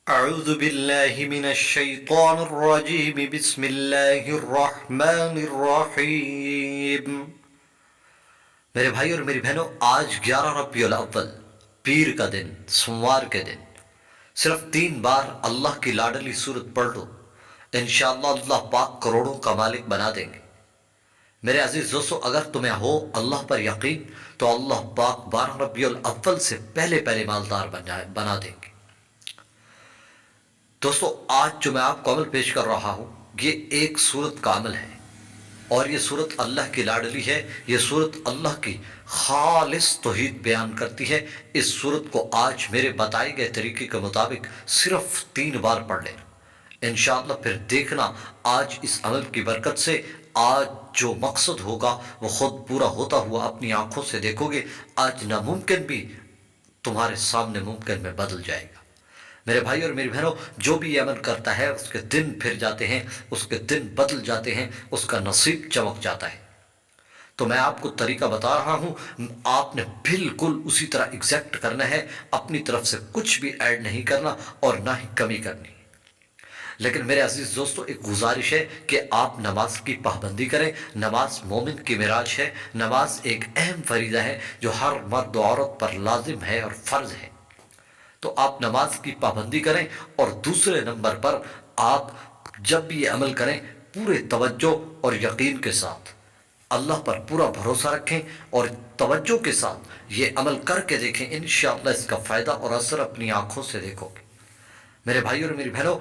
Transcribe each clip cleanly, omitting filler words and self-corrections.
اعوذ باللہ من الشیطان الرجیم بسم اللہ الرحمن الرحیم۔ میرے بھائی اور میری بہنوں، آج 11 ربیع الاول پیر کا دن، سوموار کے دن، صرف 3 بار اللہ کی لاڈلی سورت پڑھ لو، انشاءاللہ اللہ پاک کروڑوں کا مالک بنا دیں گے۔ میرے عزیز دوستو، اگر تمہیں ہو اللہ پر یقین تو اللہ پاک 12 ربیع الاول سے پہلے مالدار بنا دیں گے۔ دوستو، آج جو میں آپ کو عمل پیش کر رہا ہوں یہ ایک سورت کا عمل ہے، اور یہ سورت اللہ کی لاڈلی ہے۔ یہ سورت اللہ کی خالص توحید بیان کرتی ہے۔ اس سورت کو آج میرے بتائے گئے طریقے کے مطابق صرف 3 بار پڑھ لینا، انشاءاللہ پھر دیکھنا آج اس عمل کی برکت سے آج جو مقصد ہوگا وہ خود پورا ہوتا ہوا اپنی آنکھوں سے دیکھو گے۔ آج ناممکن بھی تمہارے سامنے ممکن میں بدل جائے گا۔ میرے بھائی اور میری بہنوں، جو بھی یہ عمل کرتا ہے اس کے دن پھر جاتے ہیں، اس کے دن بدل جاتے ہیں، اس کا نصیب چمک جاتا ہے۔ تو میں آپ کو طریقہ بتا رہا ہوں، آپ نے بالکل اسی طرح ایگزیکٹ کرنا ہے، اپنی طرف سے کچھ بھی ایڈ نہیں کرنا اور نہ ہی کمی کرنی۔ لیکن میرے عزیز دوستو، ایک گزارش ہے کہ آپ نماز کی پابندی کریں۔ نماز مومن کی معراج ہے۔ نماز ایک اہم فریضہ ہے جو ہر مرد و عورت پر لازم ہے اور فرض ہے۔ تو آپ نماز کی پابندی کریں، اور دوسرے نمبر پر آپ جب بھی یہ عمل کریں پورے توجہ اور یقین کے ساتھ اللہ پر پورا بھروسہ رکھیں اور توجہ کے ساتھ یہ عمل کر کے دیکھیں، انشاءاللہ اس کا فائدہ اور اثر اپنی آنکھوں سے دیکھو گے۔ میرے بھائی اور میری بہنوں،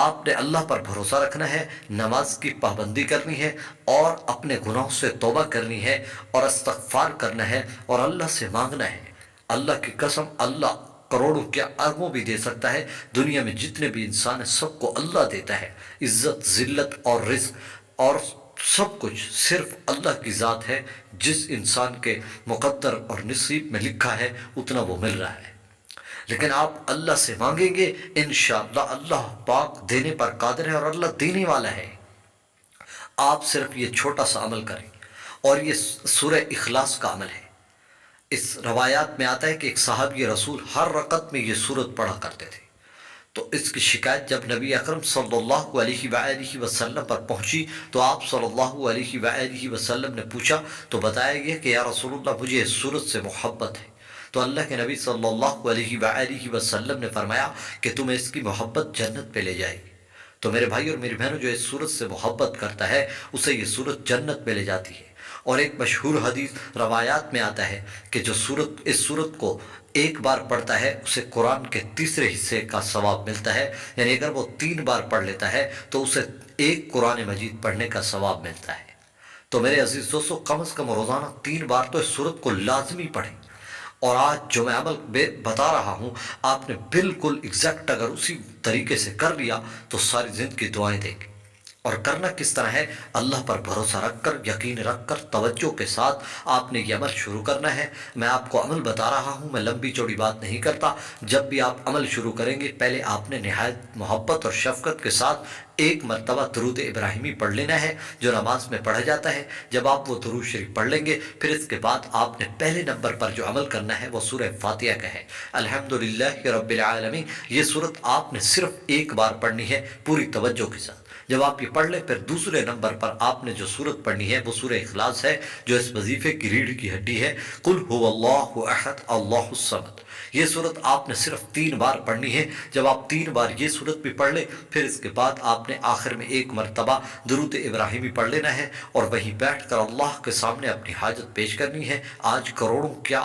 آپ نے اللہ پر بھروسہ رکھنا ہے، نماز کی پابندی کرنی ہے، اور اپنے گناہوں سے توبہ کرنی ہے اور استغفار کرنا ہے اور اللہ سے مانگنا ہے۔ اللہ کی قسم، اللہ کروڑوں کیا اربوں بھی دے سکتا ہے۔ دنیا میں جتنے بھی انسان ہیں سب کو اللہ دیتا ہے، عزت، ذلت اور رزق اور سب کچھ صرف اللہ کی ذات ہے۔ جس انسان کے مقدر اور نصیب میں لکھا ہے اتنا وہ مل رہا ہے، لیکن آپ اللہ سے مانگیں گے، انشاءاللہ اللہ پاک دینے پر قادر ہے اور اللہ دینے والا ہے۔ آپ صرف یہ چھوٹا سا عمل کریں، اور یہ سورہ اخلاص کا عمل ہے۔ اس روایات میں آتا ہے کہ ایک صحابی رسول ہر رکعت میں یہ سورت پڑھا کرتے تھے۔ تو اس کی شکایت جب نبی اکرم صلی اللہ علیہ وآلہ وسلم پر پہنچی تو آپ صلی اللہ علیہ وآلہ وسلم نے پوچھا تو بتایا گیا کہ یا رسول اللہ، مجھے اس سورت سے محبت ہے۔ تو اللہ کے نبی صلی اللہ علیہ وآلہ وسلم نے فرمایا کہ تمہیں اس کی محبت جنت پہ لے جائے گی۔ تو میرے بھائی اور میری بہنوں، جو اس سورت سے محبت کرتا ہے اسے یہ سورت جنت میں لے جاتی ہے۔ اور ایک مشہور حدیث روایات میں آتا ہے کہ جو اس سورت کو ایک بار پڑھتا ہے اسے قرآن کے تیسرے حصے کا ثواب ملتا ہے، یعنی اگر وہ 3 بار پڑھ لیتا ہے تو اسے ایک قرآن مجید پڑھنے کا ثواب ملتا ہے۔ تو میرے عزیز دوستو، کم از کم روزانہ 3 بار تو اس سورت کو لازمی پڑھیں۔ اور آج جو میں عمل بتا رہا ہوں، آپ نے بالکل ایگزیکٹ اگر اسی طریقے سے کر لیا تو ساری زندگی دعائیں دیں گے۔ اور کرنا کس طرح ہے؟ اللہ پر بھروسہ رکھ کر، یقین رکھ کر، توجہ کے ساتھ آپ نے یہ عمل شروع کرنا ہے۔ میں آپ کو عمل بتا رہا ہوں، میں لمبی چوڑی بات نہیں کرتا۔ جب بھی آپ عمل شروع کریں گے، پہلے آپ نے نہایت محبت اور شفقت کے ساتھ ایک مرتبہ درود ابراہیمی پڑھ لینا ہے جو نماز میں پڑھا جاتا ہے۔ جب آپ وہ درود شریف پڑھ لیں گے، پھر اس کے بعد آپ نے پہلے نمبر پر جو عمل کرنا ہے وہ سورہ فاتحہ کا ہے، الحمدللہ رب العالمین۔ یہ سورت آپ نے صرف ایک بار پڑھنی ہے پوری توجہ کے ساتھ۔ جب آپ یہ پڑھ لیں، پھر دوسرے نمبر پر آپ نے جو سورت پڑھنی ہے وہ سورہ اخلاص ہے جو اس وظیفے کی ریڑھ کی ہڈی ہے، قل هو اللہ احد اللہ الصمد۔ یہ سورت آپ نے صرف 3 بار پڑھنی ہے۔ جب آپ 3 بار یہ سورت بھی پڑھ لیں، پھر اس کے بعد آپ نے آخر میں ایک مرتبہ درود ابراہیمی پڑھ لینا ہے، اور وہیں بیٹھ کر اللہ کے سامنے اپنی حاجت پیش کرنی ہے۔ آج کروڑوں کیا